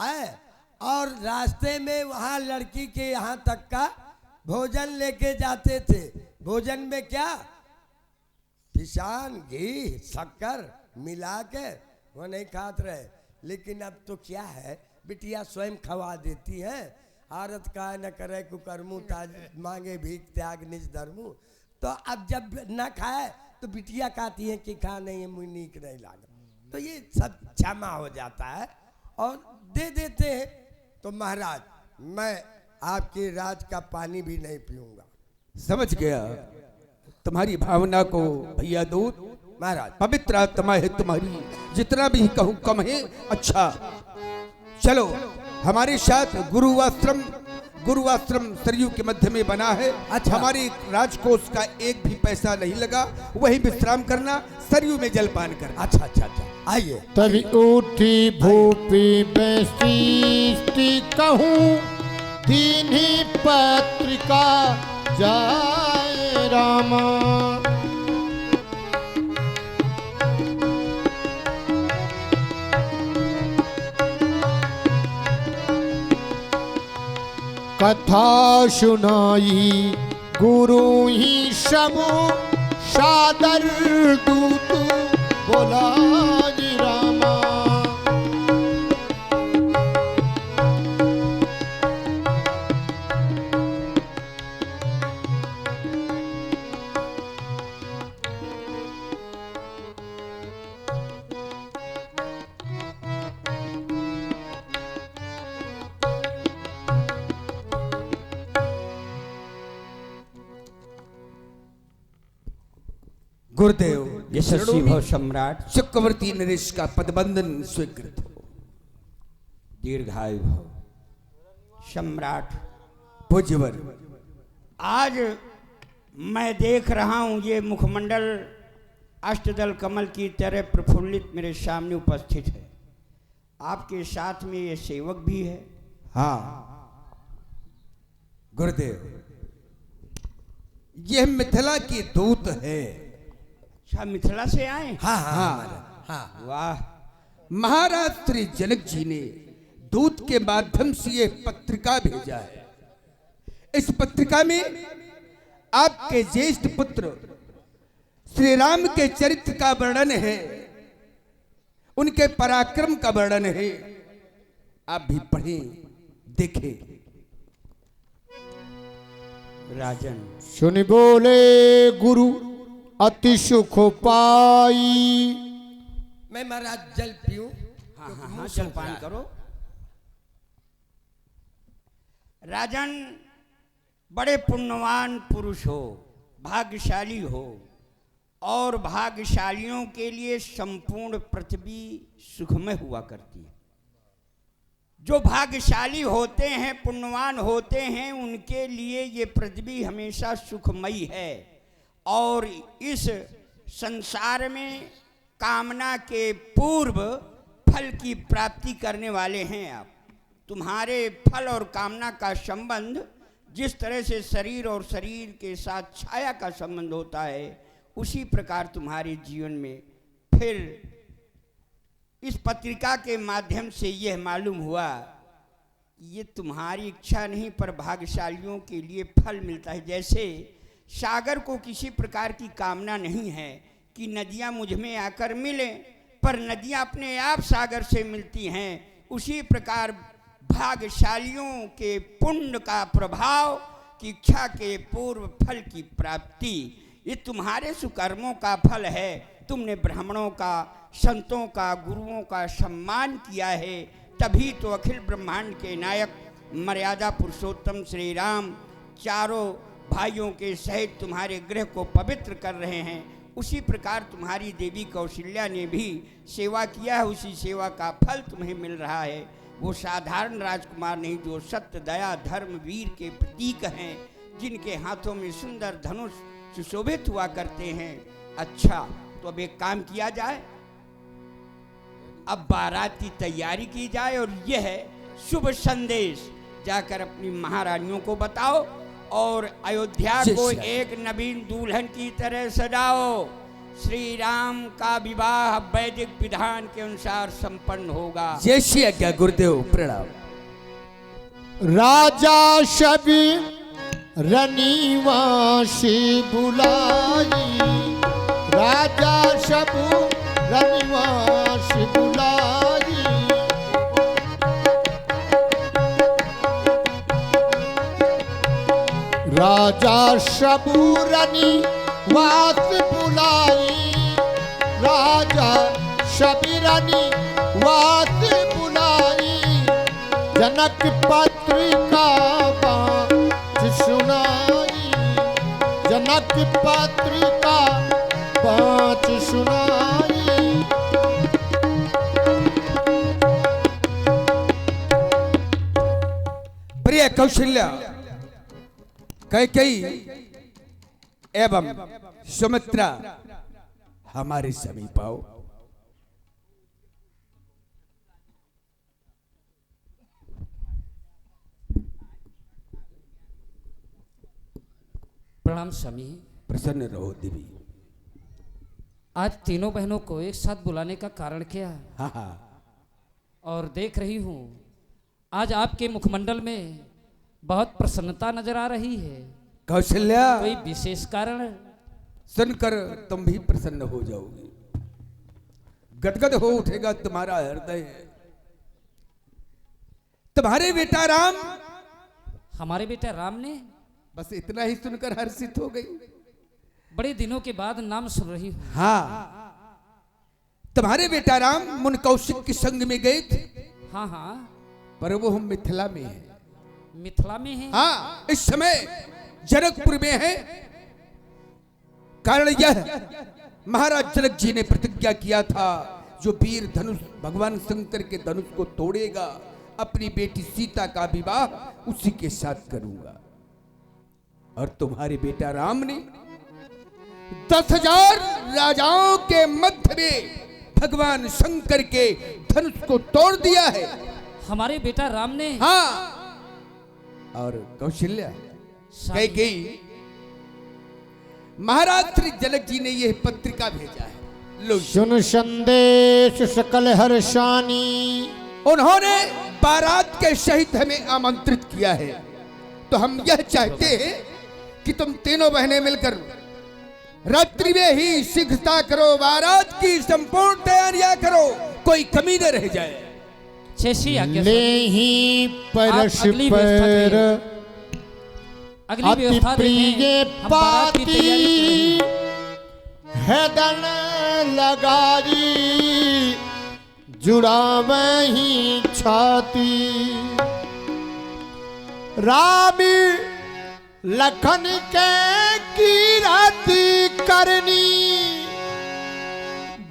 आए और रास्ते में वहाँ लड़की के यहाँ तक का भोजन लेके जाते थे। भोजन में क्या, पिसान, घी, शक्कर मिला के वो नहीं खाते रहे। लेकिन अब तो क्या है, बिटिया स्वयं खवा देती है। औरत का न करे कुकर्मू ताज मांगे भीख त्याग निज धर्मू। तो अब जब न खाए तो बिटिया कहती है कि खा नहीं, मुझे नीक नहीं लागा। तो ये सब क्षमा हो जाता है और दे देते हैं। तो महाराज मैं आपके राज का पानी भी नहीं पीऊंगा। समझ गया तुम्हारी भावना को भैया दूत। महाराज पवित्र आत्मा है तुम्हारी, जितना भी कहूँ कम है। अच्छा चलो, हमारे साथ गुरुवाश्रम सरयू के मध्य में बना है। अच्छा। हमारे राजकोष का एक भी पैसा नहीं लगा, वही विश्राम करना, सरयू में जलपान करना। अच्छा अच्छा अच्छा, आइए। तभी उठी भूपी बैसी कहूँ दीनी पत्रिका जाए रामा। कथा सुनाई गुरु ही समो सादर दूत बोला जी रामा। गुरुदेव यशस्वी भव सम्राट, चक्रवर्ती नरेश का पदबंधन स्वीकृत हो। दीर्घायु भव सम्राट। पूज्यवर, आज मैं देख रहा हूँ ये मुखमंडल अष्टदल कमल की तरह प्रफुल्लित मेरे सामने उपस्थित है। आपके साथ में ये सेवक भी है। हाँ गुरुदेव, यह मिथिला की दूत है। अच्छा, मिथिला से आए? हाँ हाँ हाँ। महाराज, हाँ। वाह, महाराज श्री जनक जी ने दूत के माध्यम से ये पत्रिका भेजा है। इस पत्रिका में आपके ज्येष्ठ पुत्र श्री राम के चरित्र का वर्णन है, उनके पराक्रम का वर्णन है। आप भी पढ़ें, देखें। राजन सुनि बोले गुरु अति सुख पाई। मैं महाराज जल पीऊं? हाँ हाँ हाँ, जलपान करो। राजन बड़े पुण्यवान पुरुष हो, भाग्यशाली हो, और भाग्यशालियों के लिए संपूर्ण पृथ्वी सुखमय हुआ करती है। जो भाग्यशाली होते हैं, पुण्यवान होते हैं, उनके लिए ये पृथ्वी हमेशा सुखमयी है। और इस संसार में कामना के पूर्व फल की प्राप्ति करने वाले हैं आप। तुम्हारे फल और कामना का संबंध जिस तरह से शरीर और शरीर के साथ छाया का संबंध होता है, उसी प्रकार तुम्हारे जीवन में फिर इस पत्रिका के माध्यम से यह मालूम हुआ, ये तुम्हारी इच्छा नहीं पर भाग्यशालियों के लिए फल मिलता है। जैसे सागर को किसी प्रकार की कामना नहीं है कि नदियाँ मुझ में आकर मिलें, पर नदियाँ अपने आप सागर से मिलती हैं। उसी प्रकार भाग्यशालियों के पुण्य का प्रभाव की इच्छा के पूर्व फल की प्राप्ति, ये तुम्हारे सुकर्मों का फल है। तुमने ब्राह्मणों का, संतों का, गुरुओं का सम्मान किया है, तभी तो अखिल ब्रह्मांड के नायक मर्यादा पुरुषोत्तम श्री राम चारों भाइयों के सहित तुम्हारे गृह को पवित्र कर रहे हैं। उसी प्रकार तुम्हारी देवी कौशल्या ने भी सेवा किया है, उसी सेवा का फल तुम्हें मिल रहा है। वो साधारण राजकुमार नहीं, जो सत्य, दया, धर्म, वीर के प्रतीक हैं, जिनके हाथों में सुंदर धनुष सुशोभित हुआ करते हैं। अच्छा, तो अब एक काम किया जाए, अब बारात की तैयारी की जाए और यह शुभ संदेश जाकर अपनी महारानियों को बताओ और अयोध्या को एक नवीन दुल्हन की तरह सजाओ। श्री राम का विवाह वैदिक विधान के अनुसार संपन्न होगा। जैसी आज्ञा गुरुदेव, प्रणाम। राजा शबी रनिवासी बुलाई, राजा शबु रनिवासी बुलाई, राजा शबु रनिवास बुलाई, राजा शबी रनिवास बुलाई, जनक पत्रिका पाँच सुनाई, जनक पत्रिका पाँच सुनाई। प्रिय कौशल्या, कैकेयी एवं सुमित्रा हमारे समीप आओ। प्रणाम स्वामी। प्रसन्न रहो देवी। आज तीनों बहनों को एक साथ बुलाने का कारण क्या है? हाँ हाँ, और देख रही हूँ आज आपके मुखमंडल में बहुत प्रसन्नता नजर आ रही है। कौशल्या, कोई विशेष कारण? सुनकर तुम भी प्रसन्न हो जाओगी, गदगद हो उठेगा तुम्हारा हृदय। तुम्हारे बेटा राम, हमारे बेटा राम ने? बस इतना ही सुनकर हर्षित हो गई। बड़े दिनों के बाद नाम सुन रही हूँ। हाँ, तुम्हारे बेटा राम मुन कौशिक के संग में गए थे। हाँ हाँ, पर वो हम मिथिला में है। मिथिला में है? हाँ, इस समय जनकपुर में है। कारण यह, महाराज जनक जी ने प्रतिज्ञा किया था, जो वीर धनुष भगवान शंकर के धनुष को तोड़ेगा, अपनी बेटी सीता का विवाह उसी के साथ करूंगा। और तुम्हारे बेटा राम ने 10,000 राजाओं के मध्य में भगवान शंकर के धनुष को तोड़ दिया है। हमारे बेटा राम ने? हाँ, और कौशल्या, कैकेयी, महाराज श्री जनक जी ने यह पत्रिका भेजा है। लो, सुन संदेश सकल हर्षानी। उन्होंने बारात के सहित हमें आमंत्रित किया है। तो हम यह चाहते हैं कि तुम तीनों बहनें मिलकर रात्रि में ही शीघ्रता करो, बारात की संपूर्ण तैयारियां करो, कोई कमी न रह जाए। जैसी आज्ञा। ले ही परश अगली पर अगली अति व्यवस्था प्रिय हम बारात की तैयारी कर रहे हैं। हैदन लगाई, जुड़ावे ही छाती, रामी लखन के कीरति करनी,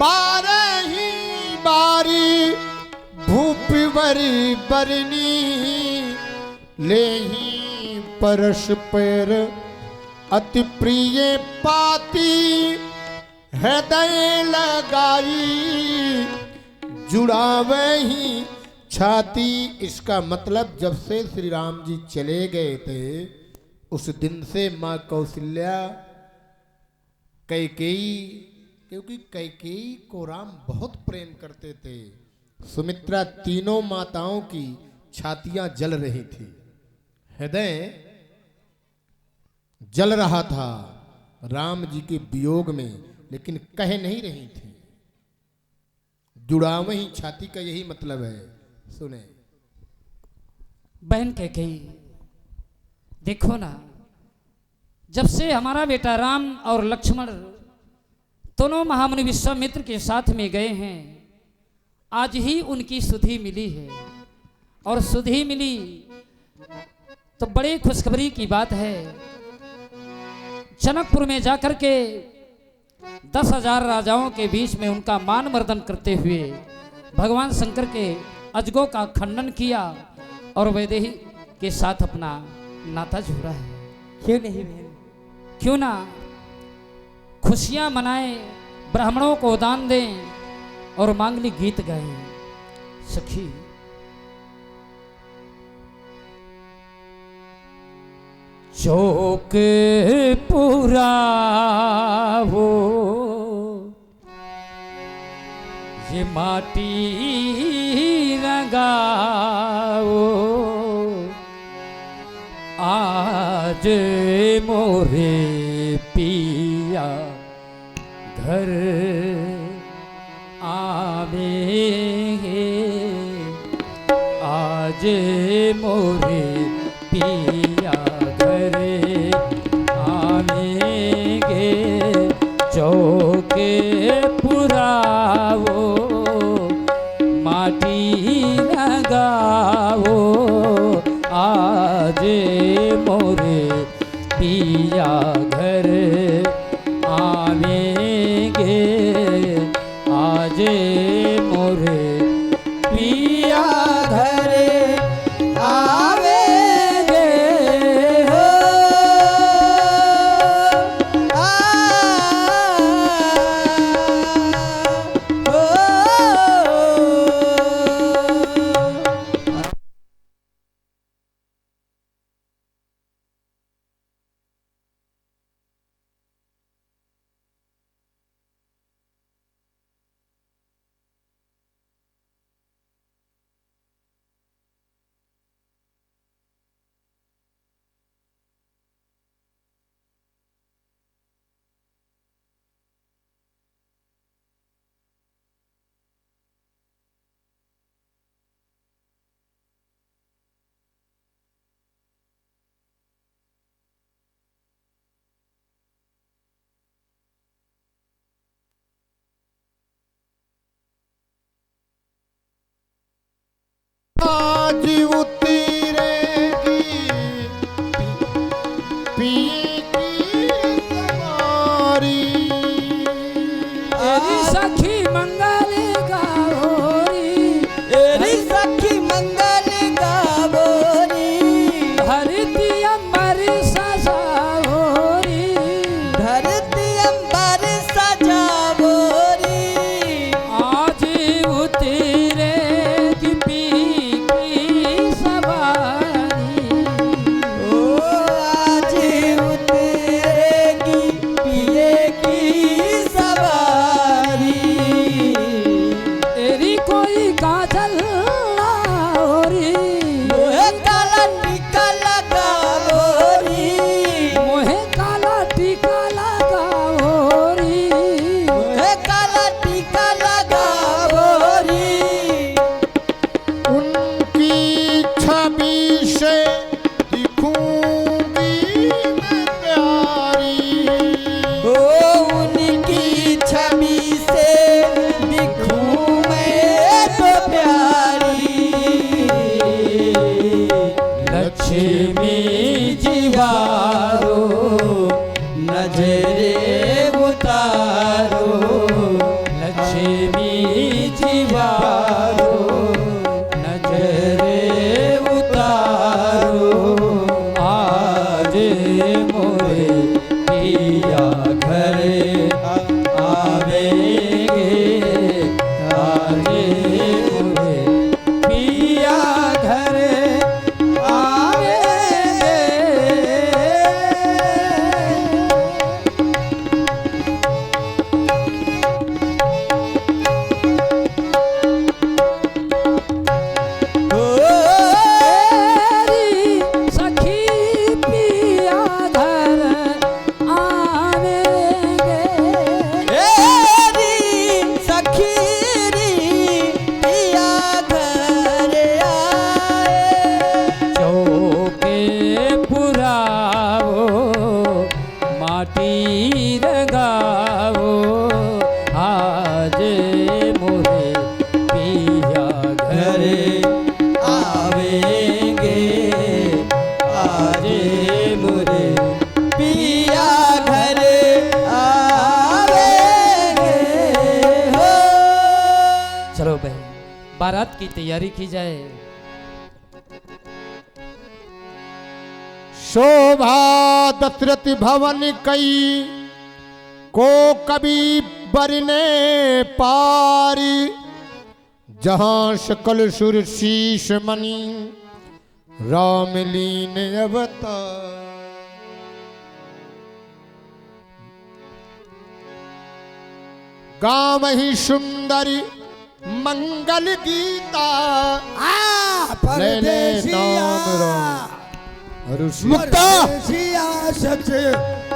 बारही बारी भूपवरी बरनी, ले ही परश पर अति प्रिय पाती, हृदय लगाई, जुड़ावे ही छाती। इसका मतलब जब से श्री राम जी चले गए थे, उस दिन से माँ कौशल्या कैकेयी, क्योंकि कैकेयी को राम बहुत प्रेम करते थे, सुमित्रा तीनों माताओं की छातियां जल रही थी, हृदय जल रहा था राम जी के वियोग में, लेकिन कह नहीं रही थी। जुड़ावे ही छाती का यही मतलब है। सुने बहन कैकेयी, देखो ना, जब से हमारा बेटा राम और लक्ष्मण दोनों महामुनि विश्वामित्र के साथ में गए हैं, आज ही उनकी सुधि मिली है। और सुधि मिली तो बड़ी खुशखबरी की बात है। जनकपुर में जाकर के 10,000 राजाओं के बीच में उनका मान मर्दन करते हुए भगवान शंकर के अजगों का खंडन किया और वैदेही के साथ अपना नाता जोड़ा है। क्यों नहीं बहन? क्यों ना खुशियां मनाएं, ब्राह्मणों को दान दें और मांगलिक गीत गाएं। सखी, चौक पूरा हो माटी रंगाओ आज मोरे पिया घर आवेंगे आज मोरे पिया घर आवेंगे चौके पुराओ माटी लगाओ आज मोरे पिया घर आवेंगे आज मोरे पिया घर आवेंगे हो आज उतरेगी पिए की सवारी तेरी सखी मंगल गाओरी एरी सखी मंगल गावोरी धरती अंबर सजाओरी धरती अंबर सजावोरी आज उतरेगी पी की सवारी ओ आज उतरेगी पिए की सवारी तेरी कोई काजल लाओरी मोहे काला टीका लगावोरी मोहे काला टीका लगाओरी मोहे काला टीका लगावोरी उनकी छवि से दिखूंगी मैं प्यारी ओ उनकी छवि से दिखूं मैं तो प्यारी लक्ष्मी जीवारो नजरे उतारो लक्ष्मी जीवारो नजरे उतारो आज मोरे पिया घर आवेंगे आज मोरे पिया घर आवेंगे ओ तेरी सखी पिया घर आवेंगे एरी सखी री पिया घर आए चौके पुराओ माटी रंगाओ आज मोरे पिया घर आवेंगे आज मुरे पिया घर आवेंगे हो चलो बहन बारात की तैयारी की जाए। शोभा दशरथ भवन कई को कभी बरने पारी जहां सकल सुर शीश मणि रामलीन अवतार गाँव ही सुंदरी मंगल गीता ले ले परदेसिया नाम राम ऋषि मुक्ता परदेसिया सच